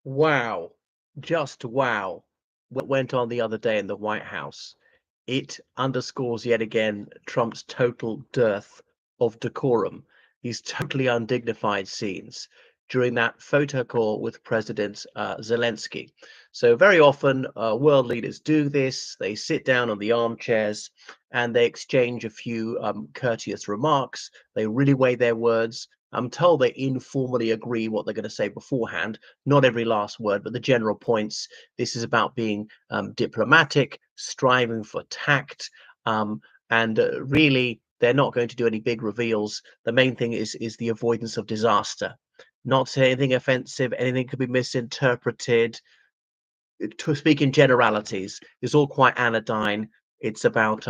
Wow. Just wow. What went on the other day in the White House. It underscores yet again Trump's total dearth of decorum. These totally undignified scenes during that photo call with President Zelensky. So, very often, world leaders do this. They sit down on the armchairs and they exchange a few courteous remarks. They really weigh their words. I'm told they informally agree what they're going to say beforehand, not every last word, but the general points. This is about being diplomatic, striving for tact, um, and really, they're not going to do any big reveals. The main thing is the avoidance of disaster. Not say anything offensive, anything could be misinterpreted. To speak in generalities, it's all quite anodyne. It's about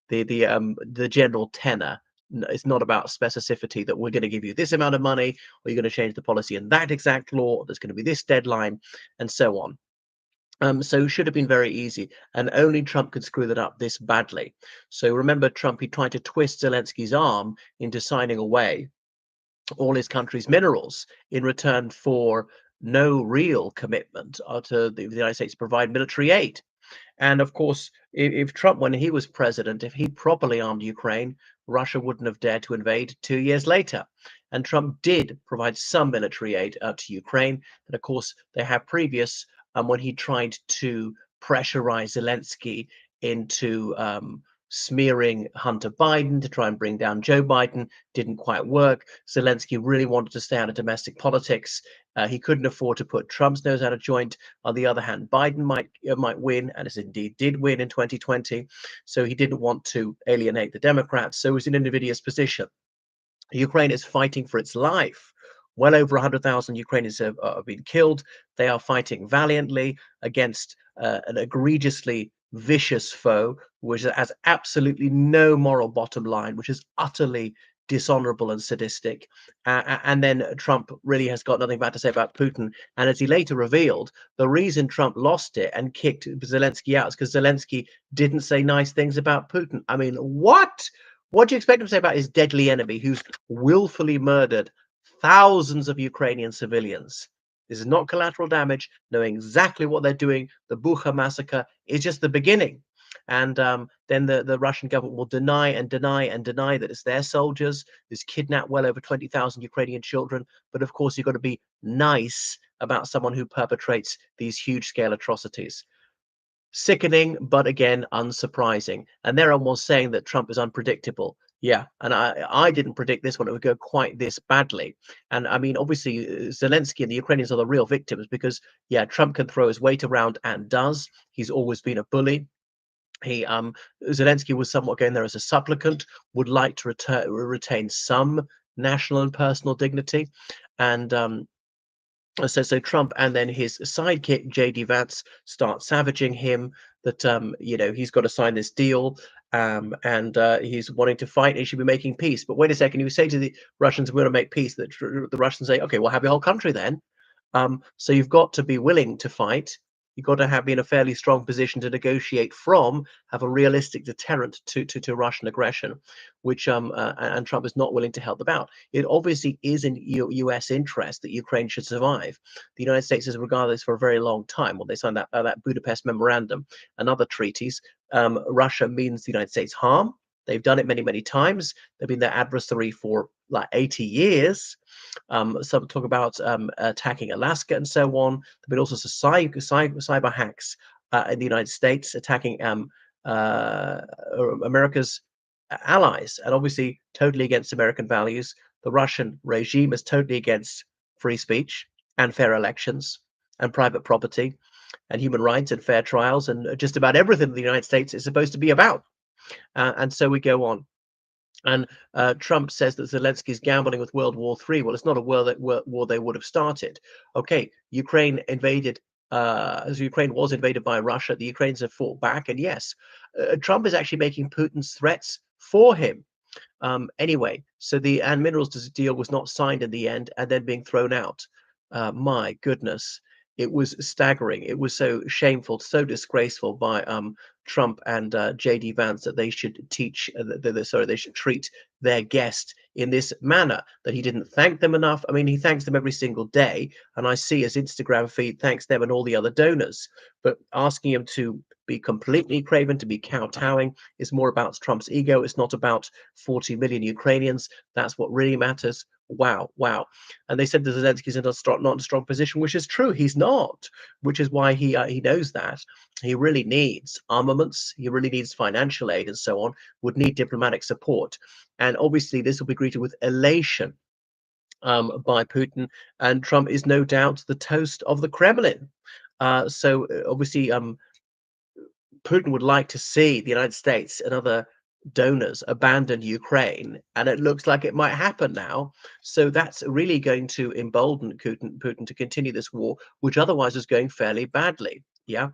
the general tenor. It's not about specificity that we're going to give you this amount of money, or you're going to change the policy in that exact law. There's going to be this deadline, and so on. So it should have been very easy, and only Trump could screw that up this badly. So remember, Trump, he tried to twist Zelensky's arm into signing away all his country's minerals in return for no real commitment to the United States to provide military aid. And of course, if Trump, when he was president, if he properly armed Ukraine, Russia wouldn't have dared to invade 2 years later. And Trump did provide some military aid to Ukraine. And of course, they have previous, when he tried to pressurize Zelensky into smearing Hunter Biden to try and bring down Joe Biden, didn't quite work. Zelensky really wanted to stay out of domestic politics. He couldn't afford to put Trump's nose out of joint. On the other hand, Biden might win, and as indeed did win in 2020. So he didn't want to alienate the Democrats. So he was in an invidious position. Ukraine is fighting for its life. Well over 100,000 Ukrainians have been killed. They are fighting valiantly against an egregiously vicious foe, which has absolutely no moral bottom line, which is utterly dishonorable and sadistic. And then Trump really has got nothing bad to say about Putin. And as he later revealed, the reason Trump lost it and kicked Zelensky out is because Zelensky didn't say nice things about Putin. I mean, what? What do you expect him to say about his deadly enemy who's willfully murdered thousands of Ukrainian civilians? This is not collateral damage. Knowing exactly what they're doing, the Bucha massacre is just the beginning. And then the Russian government will deny and deny and deny that it's their soldiers who's kidnapped well over 20,000 Ukrainian children. But of course, you've got to be nice about someone who perpetrates these huge scale atrocities. Sickening, but again, unsurprising. And they're almost saying that Trump is unpredictable. Yeah, and I didn't predict this one. It would go quite this badly. And I mean, obviously, Zelensky and the Ukrainians are the real victims because, yeah, Trump can throw his weight around and does. He's always been a bully. He Zelensky was somewhat going there as a supplicant, would like to retain some national and personal dignity, and so Trump and then his sidekick JD Vance start savaging him that he's got to sign this deal, and he's wanting to fight. He should be making peace. But wait a second, you say to the Russians, "We're going to make peace." The Russians say, "Okay, we'll have your whole country then." So you've got to be willing to fight. You've got to be in a fairly strong position to negotiate from, have a realistic deterrent to Russian aggression, which and Trump is not willing to help them out. It obviously is in U.S. interest that Ukraine should survive. The United States has regarded this for a very long time. When they signed that Budapest Memorandum and other treaties, Russia means the United States harm. They've done it many, many times. They've been their adversary for like 80 years. Some talk about attacking Alaska and so on. There've been also cyber hacks in the United States attacking uh, America's allies, and obviously totally against American values. The Russian regime is totally against free speech and fair elections and private property and human rights and fair trials and just about everything the United States is supposed to be about. And so we go on. And Trump says that Zelensky is gambling with World War III. Well, it's not a war they would have started. Okay, Ukraine invaded. As Ukraine was invaded by Russia, the Ukrainians have fought back, and yes, Trump is actually making Putin's threats for him. Anyway, so the and minerals deal was not signed in the end, and then being thrown out. My goodness, it was staggering. It was so shameful, so disgraceful by Trump and JD Vance that they should teach. Sorry, they should treat their guest in this manner, that he didn't thank them enough. I mean, he thanks them every single day, and I see his Instagram feed thanks them and all the other donors. But asking him to be completely craven, to be kowtowing, is more about Trump's ego. It's not about 40 million Ukrainians. That's what really matters. Wow, wow. And they said that Zelensky's in not in a strong position, which is true. He's not, which is why he knows that he really needs armaments. He really needs financial aid and so on. Would need diplomatic support, and obviously this will be greeted with elation by Putin. And Trump is no doubt the toast of the Kremlin. Obviously, Putin would like to see the United States and other donors abandon Ukraine, and it looks like it might happen now. So that's really going to embolden Putin to continue this war, which otherwise is going fairly badly. Yeah.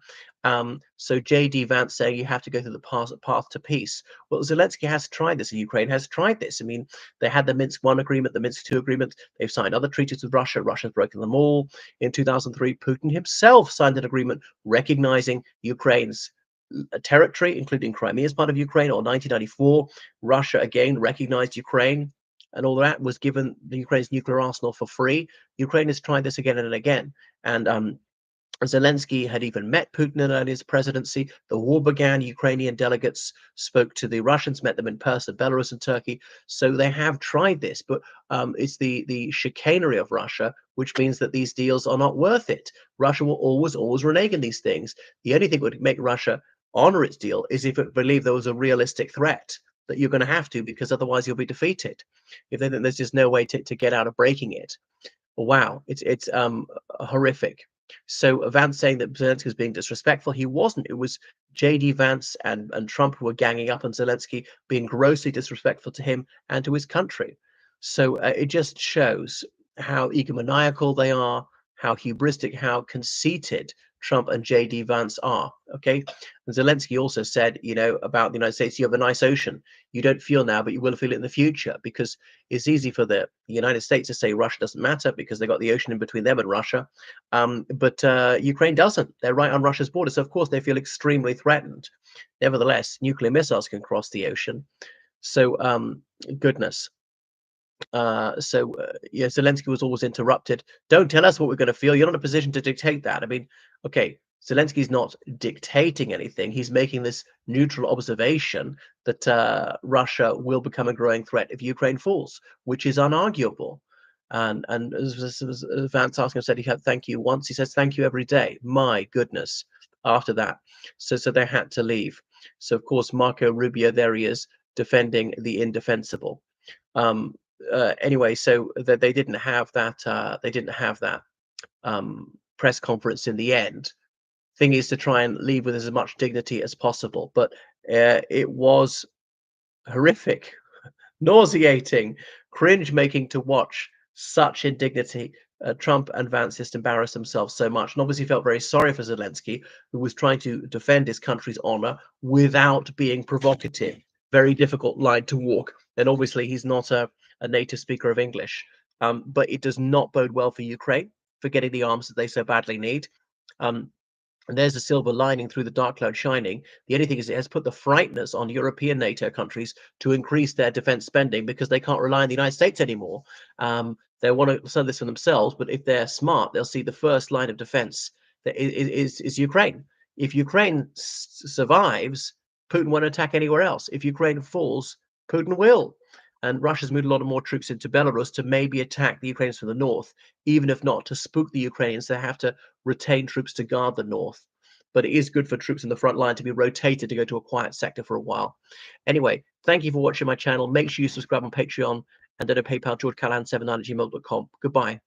So J.D. Vance saying you have to go through the path to peace. Well, Zelensky has tried this, and Ukraine has tried this. I mean, they had the Minsk I agreement, the Minsk II agreement. They've signed other treaties with Russia. Russia's broken them all. In 2003, Putin himself signed an agreement recognizing Ukraine's territory, including Crimea as part of Ukraine, or 1994, Russia again recognized Ukraine, and all that was given the Ukraine's nuclear arsenal for free. Ukraine has tried this again and again, and Zelensky had even met Putin in his presidency. The war began. Ukrainian delegates spoke to the Russians, met them in person, Belarus and Turkey. So they have tried this, but it's the chicanery of Russia, which means that these deals are not worth it. Russia will always renege on these things. The only thing that would make Russia honor its deal is if it believed there was a realistic threat that you're going to have to, because otherwise you'll be defeated. If they think there's just no way to get out of breaking it, wow, it's horrific. So Vance saying that Zelensky was being disrespectful, he wasn't. It was J.D. Vance and Trump who were ganging up on Zelensky, being grossly disrespectful to him and to his country. So it just shows how egomaniacal they are, how hubristic, how conceited Trump and J.D. Vance are. Okay. And Zelensky also said, about the United States, you have a nice ocean. You don't feel now, but you will feel it in the future, because it's easy for the United States to say Russia doesn't matter because they got the ocean in between them and Russia. But Ukraine doesn't. They're right on Russia's border. So, of course, they feel extremely threatened. Nevertheless, nuclear missiles can cross the ocean. So, goodness. Yeah, Zelensky was always interrupted. Don't tell us what we're going to feel. You're not in a position to dictate that. I mean, okay, Zelensky's not dictating anything. He's making this neutral observation that Russia will become a growing threat if Ukraine falls, which is unarguable. And as Vance Arsenal said, he had thank you once. He says thank you every day. My goodness. After that, so they had to leave. So of course Marco Rubio, there he is, defending the indefensible. Anyway, so they didn't have that press conference in the end. Thing is to try and leave with as much dignity as possible, but it was horrific, nauseating, cringe-making to watch such indignity. Trump and Vance just embarrassed themselves so much, and obviously felt very sorry for Zelensky, who was trying to defend his country's honor without being provocative. Very difficult line to walk, and obviously he's not a native speaker of English. But it does not bode well for Ukraine for getting the arms that they so badly need. And there's a silver lining through the dark cloud shining. The only thing is it has put the frighteners on European NATO countries to increase their defense spending because they can't rely on the United States anymore. They want to sell this for themselves, but if they're smart, they'll see the first line of defense that is Ukraine. If Ukraine survives, Putin won't attack anywhere else. If Ukraine falls, Putin will. And Russia's moved a lot of more troops into Belarus to maybe attack the Ukrainians from the north, even if not to spook the Ukrainians. They have to retain troops to guard the north. But it is good for troops in the front line to be rotated to go to a quiet sector for a while. Anyway, thank you for watching my channel. Make sure you subscribe on Patreon and go to PayPal, georgecallahan79@gmail.com. Goodbye.